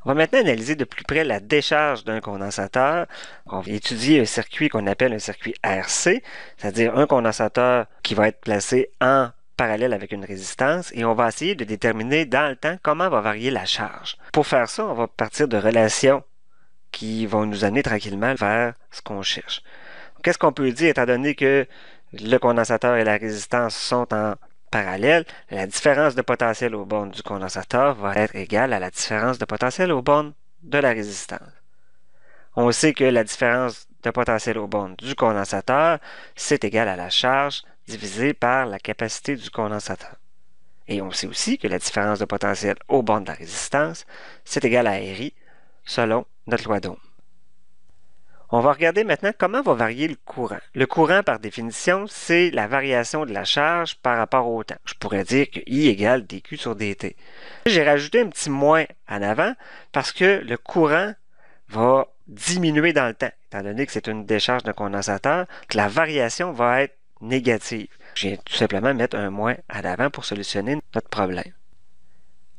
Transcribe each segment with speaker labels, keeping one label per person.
Speaker 1: On va maintenant analyser de plus près la décharge d'un condensateur. On va étudier un circuit qu'on appelle un circuit RC, c'est-à-dire un condensateur qui va être placé en parallèle avec une résistance et on va essayer de déterminer dans le temps comment va varier la charge. Pour faire ça, on va partir de relations qui vont nous amener tranquillement vers ce qu'on cherche. Qu'est-ce qu'on peut dire étant donné que le condensateur et la résistance sont en parallèle? La différence de potentiel aux bornes du condensateur va être égale à la différence de potentiel aux bornes de la résistance. On sait que la différence de potentiel aux bornes du condensateur, c'est égal à la charge divisée par la capacité du condensateur. Et on sait aussi que la différence de potentiel aux bornes de la résistance, c'est égal à RI selon notre loi d'Ohm. On va regarder maintenant comment va varier le courant. Le courant, par définition, c'est la variation de la charge par rapport au temps. Je pourrais dire que I égale dQ sur dt. J'ai rajouté un petit moins en avant parce que le courant va diminuer dans le temps, étant donné que c'est une décharge de condensateur, que la variation va être négative. Je viens tout simplement mettre un moins en avant pour solutionner notre problème.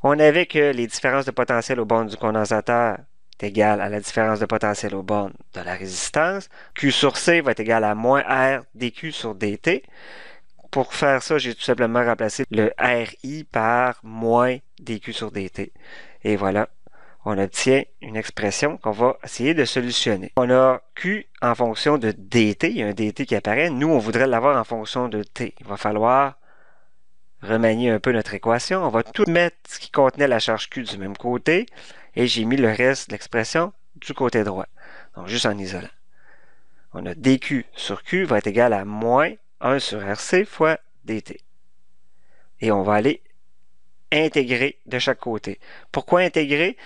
Speaker 1: On avait que les différences de potentiel aux bornes du condensateur est égal à la différence de potentiel aux bornes de la résistance. Q sur C va être égal à moins R dQ sur dt. Pour faire ça, j'ai tout simplement remplacé le RI par moins dQ sur dt. Et voilà, on obtient une expression qu'on va essayer de solutionner. On a Q en fonction de dt. Il y a un dt qui apparaît. Nous, on voudrait l'avoir en fonction de t. Il va falloir remanier un peu notre équation. On va tout mettre ce qui contenait la charge Q du même côté et j'ai mis le reste de l'expression du côté droit. Donc, juste en isolant. On a dQ sur Q va être égal à moins 1 sur RC fois dt. Et on va aller intégrer de chaque côté. Pourquoi intégrer?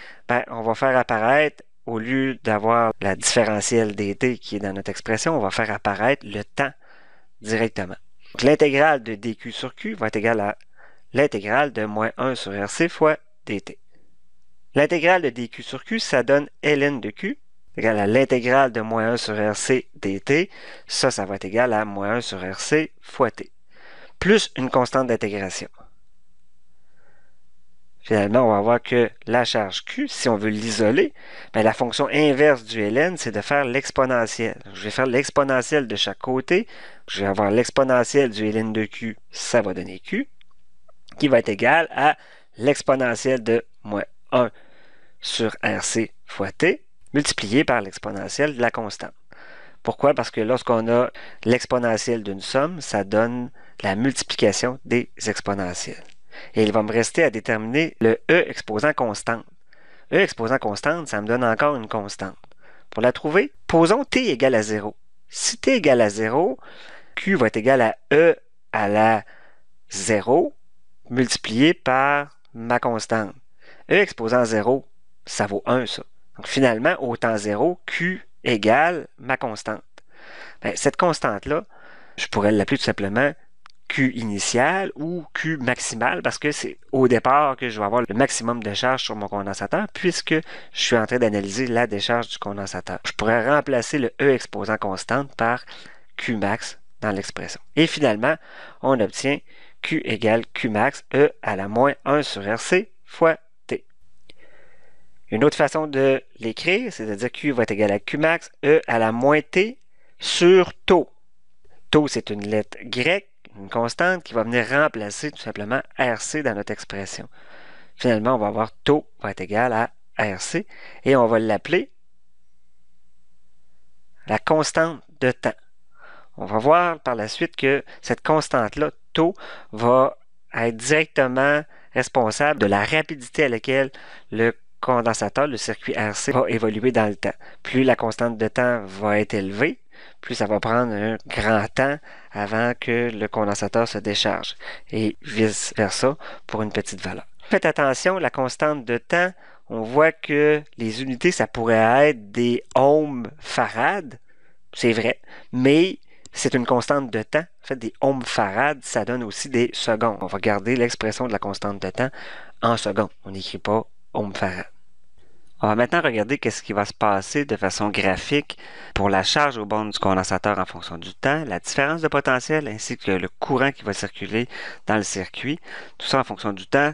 Speaker 1: On va faire apparaître, au lieu d'avoir la différentielle dt qui est dans notre expression, on va faire apparaître le temps directement. L'intégrale de dQ sur Q va être égale à l'intégrale de moins 1 sur RC fois dt. L'intégrale de dQ sur Q, ça donne ln de Q, égale à l'intégrale de moins 1 sur RC dt. Ça va être égal à moins 1 sur RC fois t, plus une constante d'intégration. Finalement, on va voir que la charge Q, si on veut l'isoler, la fonction inverse du ln, c'est de faire l'exponentielle. Je vais faire l'exponentielle de chaque côté. Je vais avoir l'exponentielle du ln de Q, ça va donner Q, qui va être égal à l'exponentielle de moins 1 sur RC fois t, multiplié par l'exponentielle de la constante. Pourquoi? Parce que lorsqu'on a l'exponentielle d'une somme, ça donne la multiplication des exponentielles. Et il va me rester à déterminer le E exposant constante. E exposant constante, ça me donne encore une constante. Pour la trouver, posons t égale à 0. Si t égale à 0, Q va être égal à E à la 0 multiplié par ma constante. E exposant 0, ça vaut 1, ça. Donc finalement, au temps 0, Q égale ma constante. Cette constante-là, je pourrais l'appeler tout simplement Q initial ou Q maximal parce que c'est au départ que je vais avoir le maximum de charge sur mon condensateur puisque je suis en train d'analyser la décharge du condensateur. Je pourrais remplacer le E exposant constante par Q max dans l'expression. Et finalement, on obtient Q égale Q max E à la moins 1 sur RC fois T. Une autre façon de l'écrire, c'est de dire Q va être égal à Q max E à la moins T sur taux. Taux, c'est une lettre grecque, une constante qui va venir remplacer tout simplement RC dans notre expression. Finalement, on va avoir taux va être égal à RC et on va l'appeler la constante de temps. On va voir par la suite que cette constante-là, taux, va être directement responsable de la rapidité à laquelle le condensateur, le circuit RC, va évoluer dans le temps. Plus la constante de temps va être élevée, plus ça va prendre un grand temps avant que le condensateur se décharge et vice-versa pour une petite valeur. Faites attention, la constante de temps, on voit que les unités, ça pourrait être des ohms farad, c'est vrai, mais c'est une constante de temps. En fait, des ohms farad, ça donne aussi des secondes. On va garder l'expression de la constante de temps en secondes. On n'écrit pas ohms farad. On va maintenant regarder qu'est-ce qui va se passer de façon graphique pour la charge aux bornes du condensateur en fonction du temps, la différence de potentiel ainsi que le courant qui va circuler dans le circuit. Tout ça en fonction du temps.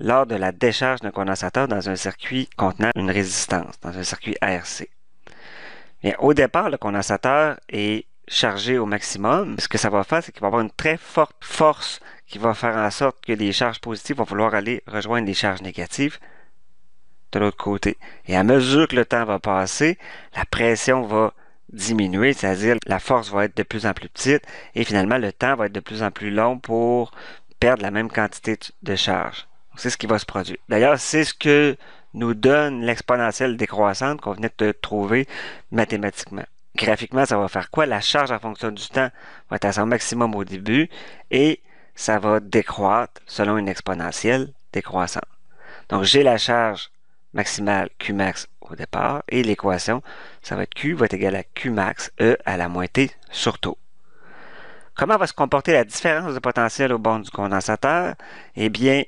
Speaker 1: lors de la décharge d'un condensateur dans un circuit contenant une résistance, dans un circuit RC. Bien, au départ, le condensateur est chargé au maximum. Ce que ça va faire, c'est qu'il va avoir une très forte force qui va faire en sorte que les charges positives vont vouloir aller rejoindre les charges négatives de l'autre côté. Et à mesure que le temps va passer, la pression va diminuer, c'est-à-dire la force va être de plus en plus petite et finalement le temps va être de plus en plus long pour perdre la même quantité de charge. C'est ce qui va se produire. D'ailleurs, c'est ce que nous donne l'exponentielle décroissante qu'on venait de trouver mathématiquement. Graphiquement, ça va faire quoi? La charge en fonction du temps va être à son maximum au début et ça va décroître selon une exponentielle décroissante. Donc, j'ai la charge maximale Qmax au départ et l'équation, ça va être Q va être égal à Qmax, E à la moins T sur taux. Comment va se comporter la différence de potentiel au bord du condensateur? Eh bien,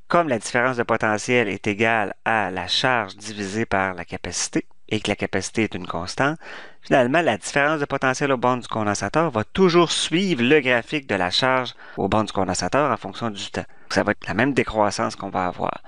Speaker 1: comme la différence de potentiel est égale à la charge divisée par la capacité et que la capacité est une constante, finalement, la différence de potentiel au bord du condensateur va toujours suivre le graphique de la charge au bord du condensateur en fonction du temps. Ça va être la même décroissance qu'on va avoir.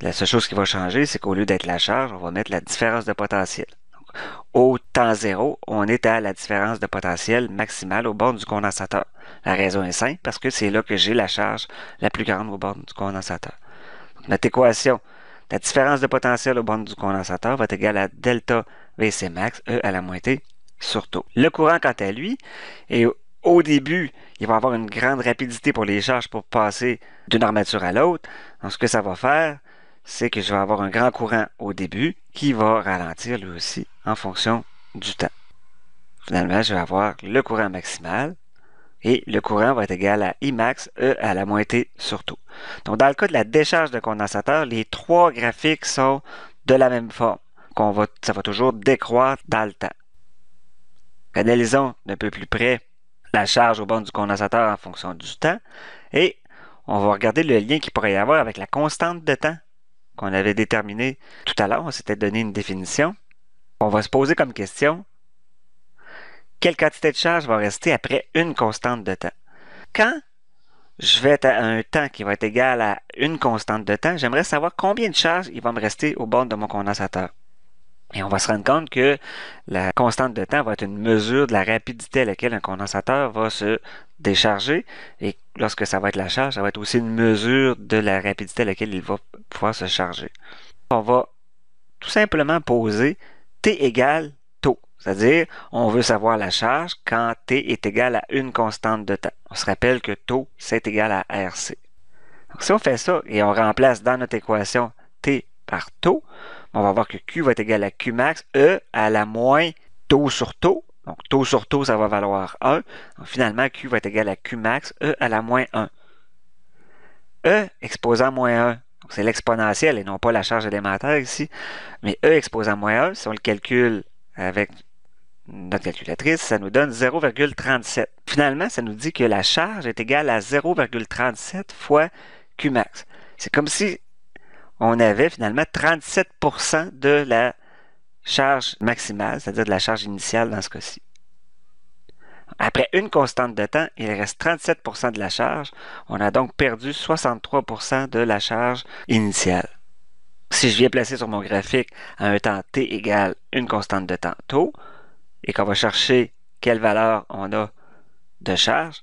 Speaker 1: La seule chose qui va changer, c'est qu'au lieu d'être la charge, on va mettre la différence de potentiel. Donc, au temps zéro, on est à la différence de potentiel maximale au bord du condensateur. La raison est simple, parce que c'est là que j'ai la charge la plus grande au bord du condensateur. Donc, notre équation, la différence de potentiel au bord du condensateur va être égale à delta Vc max, E à la moins T, sur taux. Le courant, quant à lui, est au début, il va avoir une grande rapidité pour les charges pour passer d'une armature à l'autre. Donc, ce que ça va faire, c'est que je vais avoir un grand courant au début qui va ralentir lui aussi en fonction du temps. Finalement, je vais avoir le courant maximal et le courant va être égal à Imax, E à la moins T sur taux. Donc, dans le cas de la décharge de condensateur, les trois graphiques sont de la même forme. Ça va toujours décroître dans le temps. Analysons d'un peu plus près la charge au bord du condensateur en fonction du temps et on va regarder le lien qu'il pourrait y avoir avec la constante de temps qu'on avait déterminé tout à l'heure. On s'était donné une définition. On va se poser comme question, quelle quantité de charge va rester après une constante de temps? Quand je vais être à un temps qui va être égal à une constante de temps, j'aimerais savoir combien de charge il va me rester au bord de mon condensateur. Et on va se rendre compte que la constante de temps va être une mesure de la rapidité à laquelle un condensateur va se décharger. Et lorsque ça va être la charge, ça va être aussi une mesure de la rapidité à laquelle il va pouvoir se charger. On va tout simplement poser T égale taux. C'est-à-dire, on veut savoir la charge quand T est égal à une constante de temps. On se rappelle que taux, c'est égal à RC. Donc, si on fait ça et on remplace dans notre équation T par taux, on va voir que Q va être égal à Qmax, E à la moins taux sur taux. Donc, taux sur taux, ça va valoir 1. Donc, finalement, Q va être égal à Qmax, E à la moins 1. E exposant moins 1, c'est l'exponentielle et non pas la charge élémentaire ici. Mais E exposant moins 1, si on le calcule avec notre calculatrice, ça nous donne 0,37. Finalement, ça nous dit que la charge est égale à 0,37 fois Qmax. C'est comme si on avait finalement 37% de la charge maximale, c'est-à-dire de la charge initiale dans ce cas-ci. Après une constante de temps, il reste 37% de la charge. On a donc perdu 63% de la charge initiale. Si je viens placer sur mon graphique à un temps t égale une constante de temps taux, et qu'on va chercher quelle valeur on a de charge,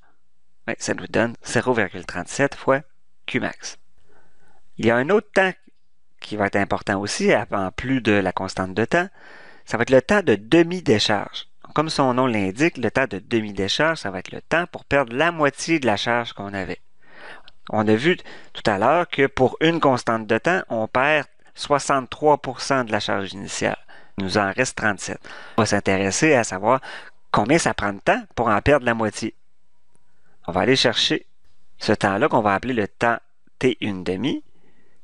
Speaker 1: ça nous donne 0,37 fois Qmax. Il y a un autre temps qui va être important aussi, en plus de la constante de temps, ça va être le temps de demi-décharge. Comme son nom l'indique, le temps de demi-décharge, ça va être le temps pour perdre la moitié de la charge qu'on avait. On a vu tout à l'heure que pour une constante de temps, on perd 63% de la charge initiale. Il nous en reste 37. On va s'intéresser à savoir combien ça prend de temps pour en perdre la moitié. On va aller chercher ce temps-là qu'on va appeler le temps T1/2,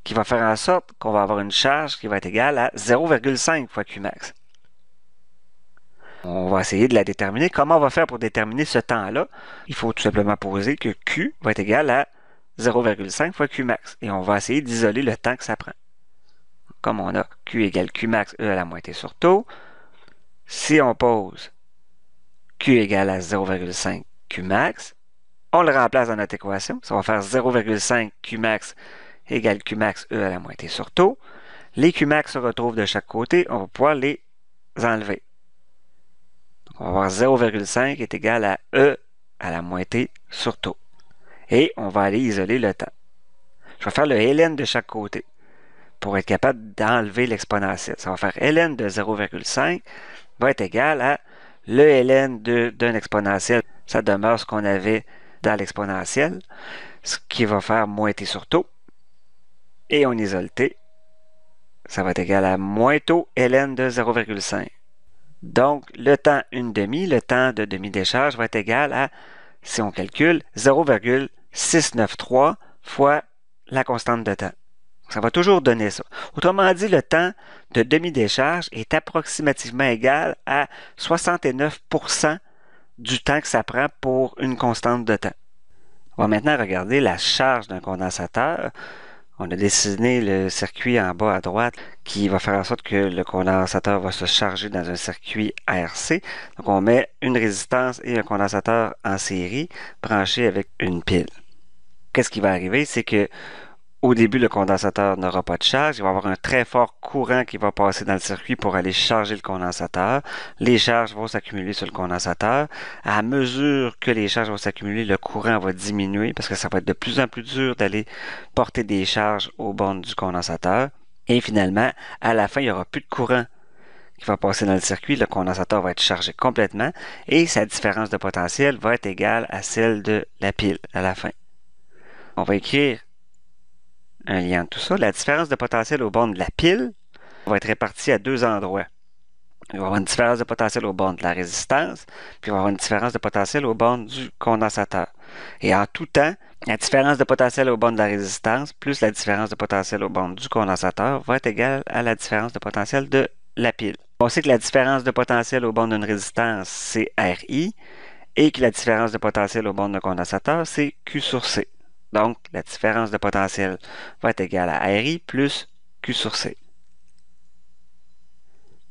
Speaker 1: qui va faire en sorte qu'on va avoir une charge qui va être égale à 0,5 fois Qmax. On va essayer de la déterminer. Comment on va faire pour déterminer ce temps-là? Il faut tout simplement poser que Q va être égal à 0,5 fois Qmax. Et on va essayer d'isoler le temps que ça prend. Comme on a Q égale Qmax, E à la moins T sur taux, si on pose Q égale à 0,5 Qmax, on le remplace dans notre équation. Ça va faire 0,5 Qmax égale Qmax E à la moitié sur taux. Les Qmax se retrouvent de chaque côté, on va pouvoir les enlever. Donc, on va avoir 0,5 est égal à E à la moitié sur taux. Et on va aller isoler le temps. Je vais faire le ln de chaque côté pour être capable d'enlever l'exponentiel. Ça va faire ln de 0,5 va être égal à le ln d'un exponentiel. Ça demeure ce qu'on avait dans l'exponentiel, ce qui va faire moins t sur taux. Et on isole t. Ça va être égal à moins taux ln de 0,5. Donc, le temps 1/2, le temps de demi-décharge va être égal à, si on calcule, 0,693 fois la constante de temps. Ça va toujours donner ça. Autrement dit, le temps de demi-décharge est approximativement égal à 69% du temps que ça prend pour une constante de temps. On va maintenant regarder la charge d'un condensateur. On a dessiné le circuit en bas à droite qui va faire en sorte que le condensateur va se charger dans un circuit RC. Donc, on met une résistance et un condensateur en série branchés avec une pile. Qu'est-ce qui va arriver? C'est que au début, le condensateur n'aura pas de charge. Il va y avoir un très fort courant qui va passer dans le circuit pour aller charger le condensateur. Les charges vont s'accumuler sur le condensateur. À mesure que les charges vont s'accumuler, le courant va diminuer parce que ça va être de plus en plus dur d'aller porter des charges aux bornes du condensateur. Et finalement, à la fin, il n'y aura plus de courant qui va passer dans le circuit. Le condensateur va être chargé complètement et sa différence de potentiel va être égale à celle de la pile à la fin. On va écrire un lien de tout ça. La différence de potentiel aux bornes de la pile va être répartie à deux endroits. Il va y avoir une différence de potentiel aux bornes de la résistance, puis il va y avoir une différence de potentiel aux bornes du condensateur. Et en tout temps, la différence de potentiel aux bornes de la résistance plus la différence de potentiel aux bornes du condensateur va être égale à la différence de potentiel de la pile. On sait que la différence de potentiel aux bornes d'une résistance, c'est RI, et que la différence de potentiel aux bornes d'un condensateur, c'est Q sur C. Donc, la différence de potentiel va être égale à RI plus Q sur C.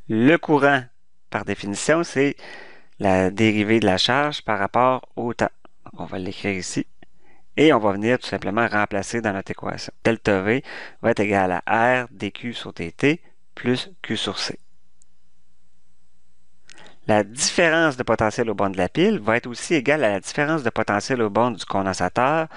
Speaker 1: Le courant, par définition, c'est la dérivée de la charge par rapport au temps. Donc, on va l'écrire ici. Et on va venir tout simplement remplacer dans notre équation. Delta V va être égal à R dQ sur dt plus Q sur C. La différence de potentiel aux bornes de la pile va être aussi égale à la différence de potentiel aux bornes du condensateur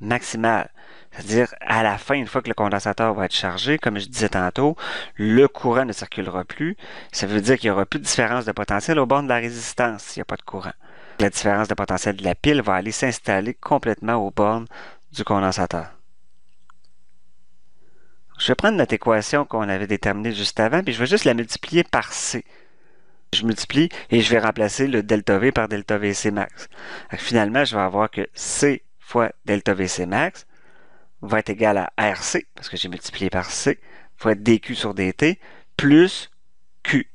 Speaker 1: maximale. C'est-à-dire, à la fin, une fois que le condensateur va être chargé, comme je disais tantôt, le courant ne circulera plus. Ça veut dire qu'il n'y aura plus de différence de potentiel aux bornes de la résistance s'il n'y a pas de courant. La différence de potentiel de la pile va aller s'installer complètement aux bornes du condensateur. Je vais prendre notre équation qu'on avait déterminée juste avant, puis je vais juste la multiplier par C. Je multiplie et je vais remplacer le delta V par delta VC max. Donc, finalement, je vais avoir que C fois delta VC max va être égal à RC, parce que j'ai multiplié par C, fois dQ sur dt, plus Q.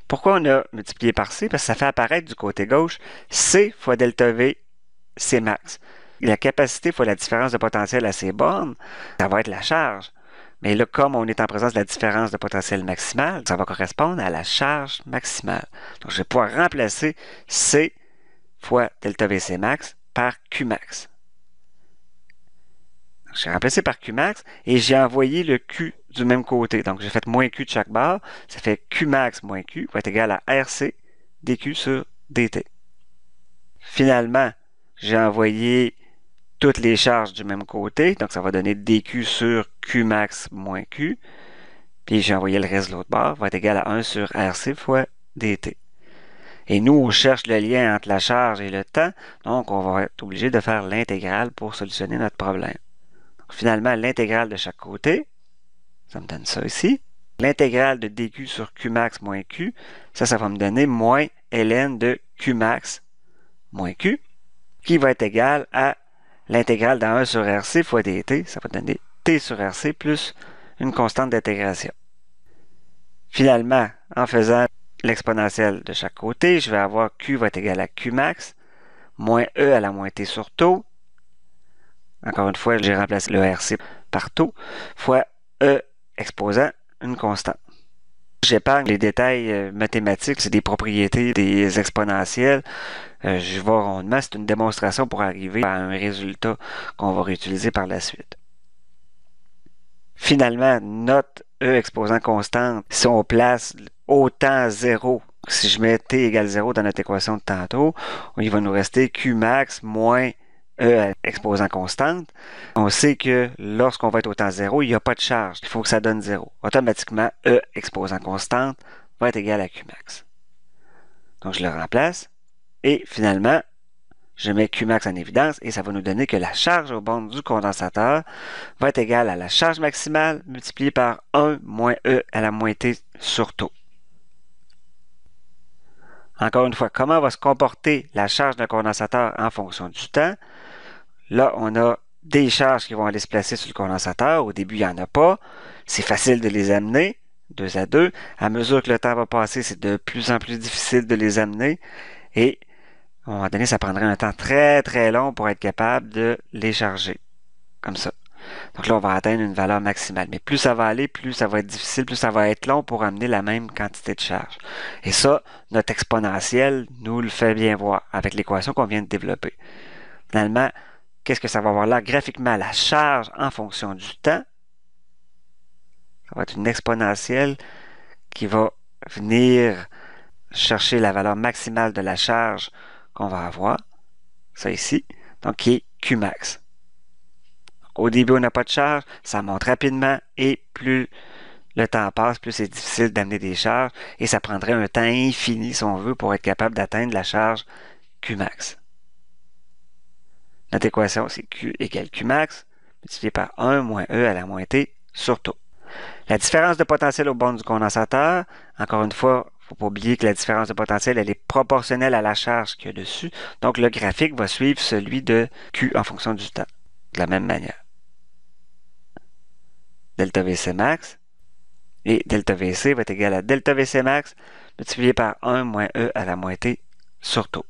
Speaker 1: Pourquoi on a multiplié par C? Parce que ça fait apparaître du côté gauche C fois delta V C max. La capacité fois la différence de potentiel à ces bornes, ça va être la charge. Mais là, comme on est en présence de la différence de potentiel maximale, ça va correspondre à la charge maximale. Donc, je vais pouvoir remplacer C fois delta VC max par Q max. J'ai remplacé par Qmax et j'ai envoyé le Q du même côté. Donc, j'ai fait moins Q de chaque barre. Ça fait Qmax moins Q va être égal à RC dQ sur dt. Finalement, j'ai envoyé toutes les charges du même côté. Donc, ça va donner dQ sur Qmax moins Q. Puis, j'ai envoyé le reste de l'autre barre. Va être égal à 1 sur RC fois dt. Et nous, on cherche le lien entre la charge et le temps. Donc, on va être obligé de faire l'intégrale pour solutionner notre problème. Finalement, l'intégrale de chaque côté, ça me donne ça ici. L'intégrale de dQ sur Qmax moins Q, ça va me donner moins ln de Qmax moins Q, qui va être égal à l'intégrale dans 1 sur RC fois dt. Ça va donner t sur RC plus une constante d'intégration. Finalement, en faisant l'exponentielle de chaque côté, je vais avoir Q va être égal à Qmax moins E à la moins t sur taux. Encore une fois, j'ai remplacé le RC par taux fois E exposant une constante. J'épargne les détails mathématiques, c'est des propriétés des exponentielles. Je vais rondement, c'est une démonstration pour arriver à un résultat qu'on va réutiliser par la suite. Finalement, notre E exposant constante, si on place autant 0, si je mets t égale 0 dans notre équation de tantôt, il va nous rester Q max moins E exposant constante. On sait que lorsqu'on va être au temps 0, il n'y a pas de charge. Il faut que ça donne 0. Automatiquement, E exposant constante va être égal à Q max. Donc, je le remplace. Et finalement, je mets Qmax en évidence et ça va nous donner que la charge aux bornes du condensateur va être égale à la charge maximale multipliée par 1 moins E à la moins T sur taux. Encore une fois, comment va se comporter la charge d'un condensateur en fonction du temps? Là, on a des charges qui vont aller se placer sur le condensateur. Au début, il n'y en a pas. C'est facile de les amener, 2 à 2. À mesure que le temps va passer, c'est de plus en plus difficile de les amener. Et à un moment donné, ça prendrait un temps très très long pour être capable de les charger. Comme ça. Donc là, on va atteindre une valeur maximale. Mais plus ça va aller, plus ça va être difficile, plus ça va être long pour amener la même quantité de charge. Et ça, notre exponentielle nous le fait bien voir avec l'équation qu'on vient de développer. Finalement, qu'est-ce que ça va avoir là? Graphiquement, la charge en fonction du temps. Ça va être une exponentielle qui va venir chercher la valeur maximale de la charge qu'on va avoir. Ça ici. Donc, qui est Qmax. Au début, on n'a pas de charge, ça monte rapidement et plus le temps passe, plus c'est difficile d'amener des charges et ça prendrait un temps infini, si on veut, pour être capable d'atteindre la charge Qmax. Notre équation, c'est Q égale Qmax multiplié par 1 moins E à la moins T sur taux. La différence de potentiel aux bornes du condensateur, encore une fois, il ne faut pas oublier que la différence de potentiel, elle est proportionnelle à la charge qu'il y a dessus. Donc, le graphique va suivre celui de Q en fonction du temps, de la même manière. Delta VC max, et delta VC va être égal à delta VC max multiplié par 1 moins E à la moins T sur taux.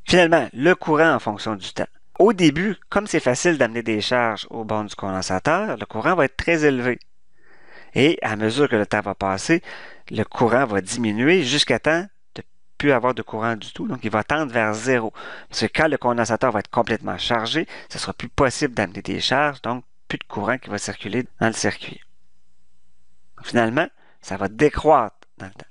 Speaker 1: Finalement, le courant en fonction du temps. Au début, comme c'est facile d'amener des charges aux bornes du condensateur, le courant va être très élevé. Et à mesure que le temps va passer, le courant va diminuer jusqu'à temps de ne plus avoir de courant du tout. Donc, il va tendre vers 0. Parce que quand le condensateur va être complètement chargé, ce sera plus possible d'amener des charges, donc plus de courant qui va circuler dans le circuit. Finalement, ça va décroître dans le temps.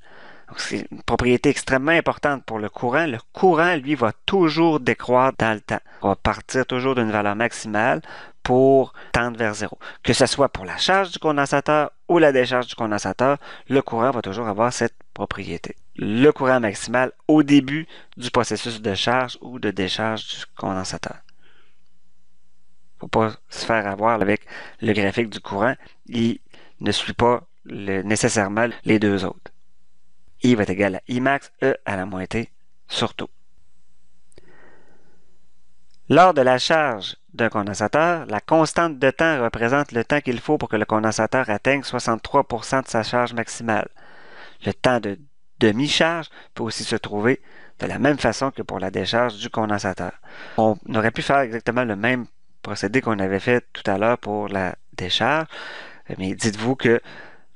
Speaker 1: Donc, c'est une propriété extrêmement importante pour le courant. Le courant, lui, va toujours décroître dans le temps. On va partir toujours d'une valeur maximale pour tendre vers 0. Que ce soit pour la charge du condensateur ou la décharge du condensateur, le courant va toujours avoir cette propriété. Le courant maximal au début du processus de charge ou de décharge du condensateur. Il ne faut pas se faire avoir avec le graphique du courant. Il ne suit pas nécessairement les deux autres. I va être égal à I max E à la moins T sur taux. Lors de la charge d'un condensateur, la constante de temps représente le temps qu'il faut pour que le condensateur atteigne 63% de sa charge maximale. Le temps de demi-charge peut aussi se trouver de la même façon que pour la décharge du condensateur. On aurait pu faire exactement le même procédé qu'on avait fait tout à l'heure pour la décharge, mais dites-vous que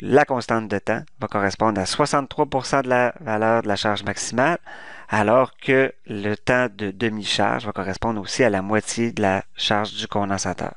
Speaker 1: la constante de temps va correspondre à 63% de la valeur de la charge maximale, alors que le temps de demi-charge va correspondre aussi à la moitié de la charge du condensateur.